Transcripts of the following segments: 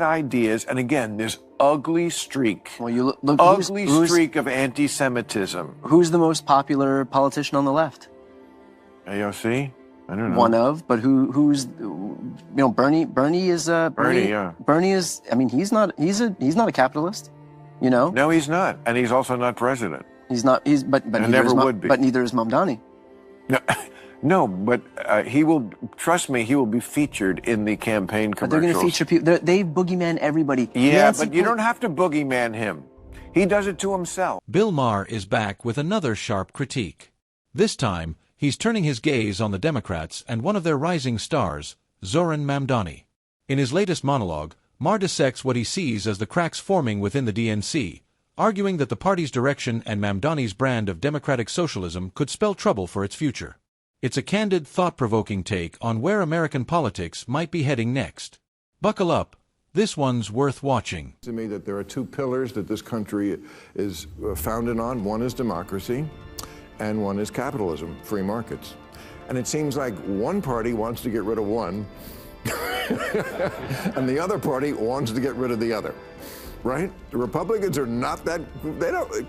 ideas, and again, this ugly streak, Well, you look ugly streak of anti-Semitism. Who's the most popular politician on the left? AOC? I don't know. One of, but who's, you know, Bernie is, Bernie is, I mean, he's not a capitalist, you know? No, he's not. And he's also not president. But never would be. But neither is Mamdani. No, but he will, trust me, he will be featured in the campaign commercials. But they're going to feature people, they boogeyman everybody. Yeah, but you don't have to boogeyman him. He does it to himself. Bill Maher is back with another sharp critique. This time, he's turning his gaze on the Democrats and one of their rising stars, Zoran Mamdani. In his latest monologue, Maher dissects what he sees as the cracks forming within the DNC, arguing that the party's direction and Mamdani's brand of democratic socialism could spell trouble for its future. It's a candid, thought-provoking take on where American politics might be heading next. Buckle up. This one's worth watching. To me that there are two pillars that this country is founded on. One is democracy, and one is capitalism, free markets. And it seems like one party wants to get rid of one, and the other party wants to get rid of the other. Right? The Republicans are not that,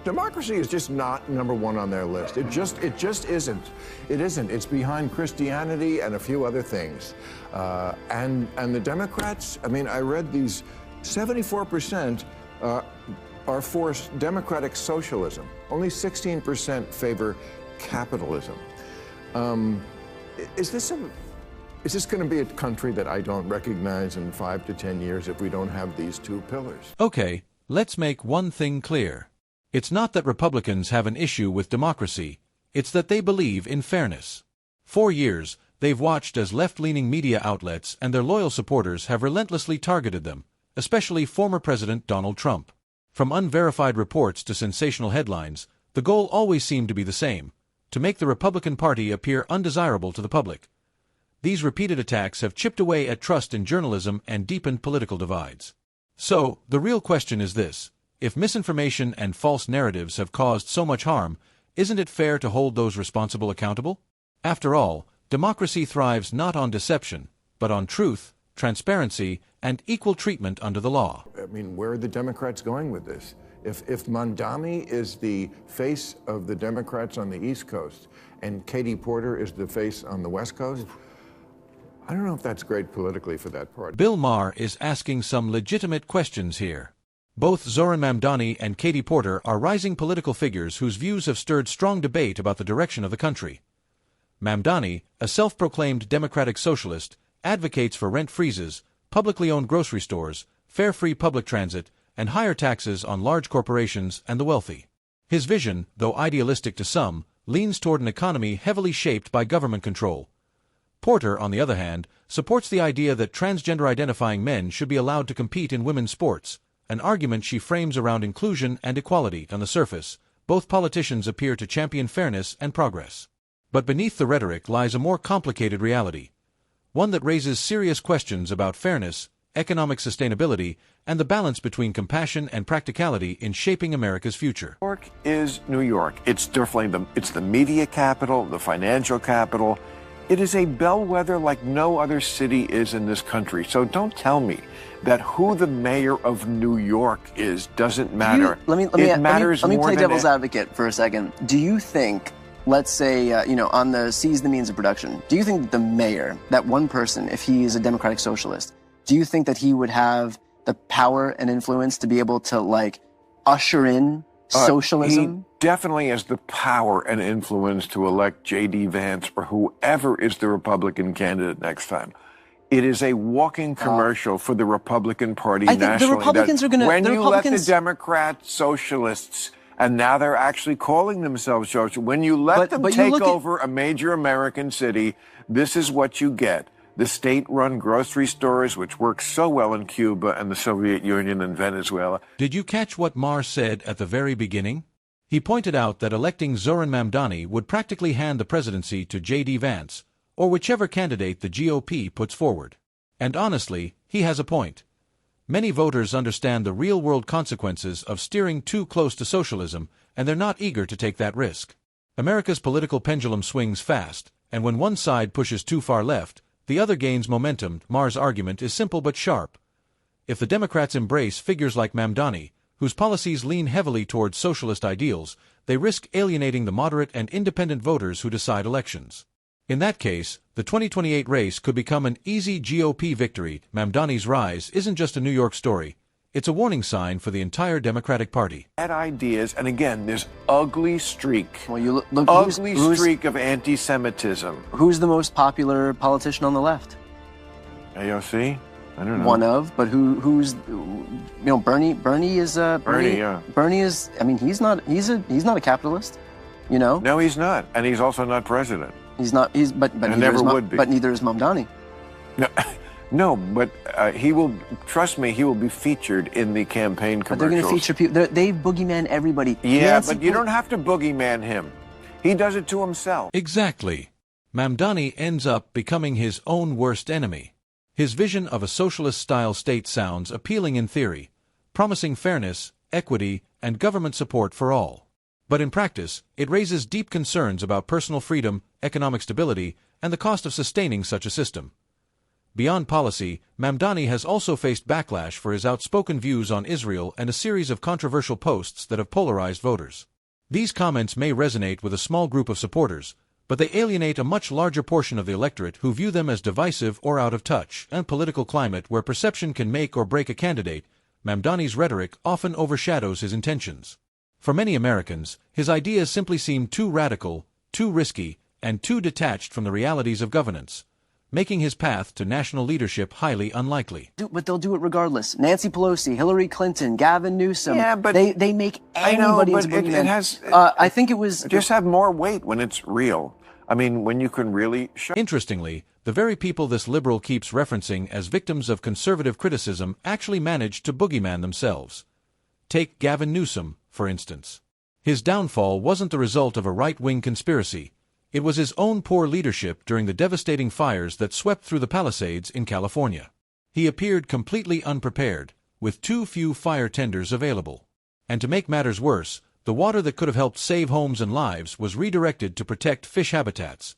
democracy is just not number one on their list. It just isn't. It isn't. It's behind Christianity and a few other things. And the Democrats, I mean, I read these, 74% are for democratic socialism. Only 16% favor capitalism. Is this going to be a country that I don't recognize in 5 to 10 years if we don't have these two pillars? Okay, let's make one thing clear. It's not that Republicans have an issue with democracy, it's that they believe in fairness. For years, they've watched as left-leaning media outlets and their loyal supporters have relentlessly targeted them, especially former President Donald Trump. From unverified reports to sensational headlines, the goal always seemed to be the same: to make the Republican Party appear undesirable to the public. These repeated attacks have chipped away at trust in journalism and deepened political divides. So, the real question is this: if misinformation and false narratives have caused so much harm, isn't it fair to hold those responsible accountable? After all, democracy thrives not on deception, but on truth, transparency, and equal treatment under the law. I mean, where are the Democrats going with this? If Mamdani is the face of the Democrats on the East Coast and Katie Porter is the face on the West Coast, I don't know if that's great politically for that party. Bill Maher is asking some legitimate questions here. Both Zoran Mamdani and Katie Porter are rising political figures whose views have stirred strong debate about the direction of the country. Mamdani, a self-proclaimed democratic socialist, advocates for rent freezes, publicly owned grocery stores, fare-free public transit, and higher taxes on large corporations and the wealthy. His vision, though idealistic to some, leans toward an economy heavily shaped by government control. Porter, on the other hand, supports the idea that transgender-identifying men should be allowed to compete in women's sports, an argument she frames around inclusion and equality. On the surface, both politicians appear to champion fairness and progress. But beneath the rhetoric lies a more complicated reality, one that raises serious questions about fairness, economic sustainability, and the balance between compassion and practicality in shaping America's future. New York is New York. It's definitely it's the media capital, the financial capital. It is a bellwether like no other city is in this country. So don't tell me that who the mayor of New York is doesn't matter. Let me play devil's advocate for a second. Do you think, let's say, on the seize the means of production, do you think that the mayor, that one person, if he is a democratic socialist, do you think that he would have the power and influence to be able to, usher in socialism? He definitely has the power and influence to elect J.D. Vance or whoever is the Republican candidate next time. It is a walking commercial for the Republican Party nationally. The Republicans are going to... When you let the Democrat socialists, and now they're actually calling themselves socialists, when you let them take over a major American city, this is what you get. The state-run grocery stores, which work so well in Cuba and the Soviet Union and Venezuela. Did you catch what Maher said at the very beginning? He pointed out that electing Zoran Mamdani would practically hand the presidency to J.D. Vance, or whichever candidate the GOP puts forward. And honestly, he has a point. Many voters understand the real-world consequences of steering too close to socialism, and they're not eager to take that risk. America's political pendulum swings fast, and when one side pushes too far left, the other gains momentum. Maher's argument is simple but sharp. If the Democrats embrace figures like Mamdani, whose policies lean heavily towards socialist ideals, they risk alienating the moderate and independent voters who decide elections. In that case, the 2028 race could become an easy GOP victory. Mamdani's rise isn't just a New York story. It's a warning sign for the entire Democratic Party. Bad ideas, and again, this ugly streak. Well, you look ugly streak of anti-Semitism. Who's the most popular politician on the left? AOC? I don't know. One of, but who's, Bernie is, Bernie is, I mean, he's not a capitalist, No, he's not. And he's also not president. He's not, but never would be. But neither is Mamdani. No, but he will, trust me, he will be featured in the campaign commercials. But they're going to feature people, they boogeyman everybody. Yeah, but you don't have to boogeyman him. He does it to himself. Exactly. Mamdani ends up becoming his own worst enemy. His vision of a socialist-style state sounds appealing in theory, promising fairness, equity, and government support for all. But in practice, it raises deep concerns about personal freedom, economic stability, and the cost of sustaining such a system. Beyond policy, Mamdani has also faced backlash for his outspoken views on Israel and a series of controversial posts that have polarized voters. These comments may resonate with a small group of supporters, but they alienate a much larger portion of the electorate who view them as divisive or out of touch. In a political climate where perception can make or break a candidate, Mamdani's rhetoric often overshadows his intentions. For many Americans, his ideas simply seem too radical, too risky, and too detached from the realities of governance, making his path to national leadership highly unlikely. But they'll do it regardless. Nancy Pelosi, Hillary Clinton, Gavin Newsom. Yeah, but they make anybody into boogeyman. It has. I think it was just have more weight when it's real. I mean, when you can really show. Interestingly, the very people this liberal keeps referencing as victims of conservative criticism actually managed to boogeyman themselves. Take Gavin Newsom, for instance. His downfall wasn't the result of a right-wing conspiracy. It was his own poor leadership during the devastating fires that swept through the Palisades in California. He appeared completely unprepared, with too few fire tenders available. And to make matters worse, the water that could have helped save homes and lives was redirected to protect fish habitats.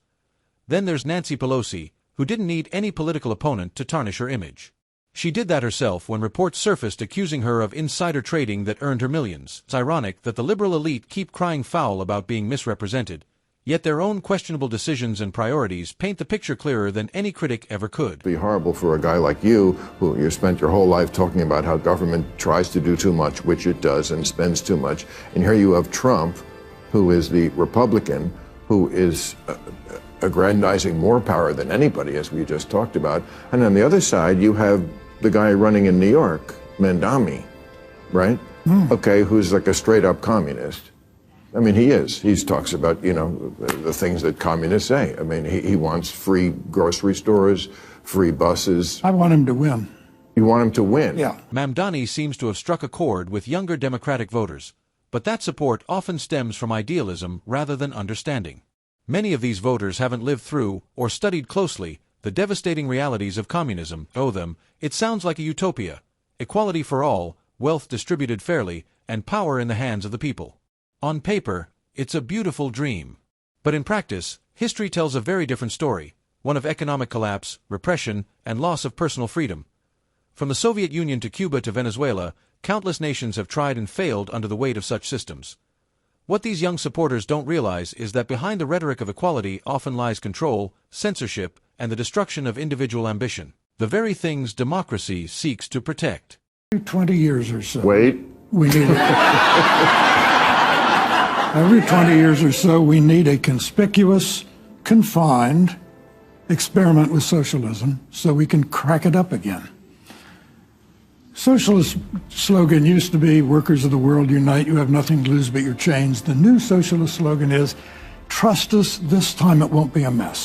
Then there's Nancy Pelosi, who didn't need any political opponent to tarnish her image. She did that herself when reports surfaced accusing her of insider trading that earned her millions. It's ironic that the liberal elite keep crying foul about being misrepresented, yet their own questionable decisions and priorities paint the picture clearer than any critic ever could. It'd be horrible for a guy like you, who you spent your whole life talking about how government tries to do too much, which it does, and spends too much. And here you have Trump, who is the Republican, who is aggrandizing more power than anybody, as we just talked about. And on the other side, you have the guy running in New York, Mamdani, right? Okay, who's like a straight-up communist. I mean, he is. He talks about, the things that communists say. I mean, he wants free grocery stores, free buses. I want him to win. You want him to win? Yeah. Mamdani seems to have struck a chord with younger Democratic voters, but that support often stems from idealism rather than understanding. Many of these voters haven't lived through, or studied closely, the devastating realities of communism. It sounds like a utopia: equality for all, wealth distributed fairly, and power in the hands of the people. On paper, it's a beautiful dream. But in practice, history tells a very different story, one of economic collapse, repression, and loss of personal freedom. From the Soviet Union to Cuba to Venezuela, countless nations have tried and failed under the weight of such systems. What these young supporters don't realize is that behind the rhetoric of equality often lies control, censorship, and the destruction of individual ambition, the very things democracy seeks to protect. 20 years or so. Wait. We need every 20 years or so, we need a conspicuous, confined experiment with socialism so we can crack it up again. Socialist slogan used to be, workers of the world unite, you have nothing to lose but your chains. The new socialist slogan is, trust us, this time it won't be a mess.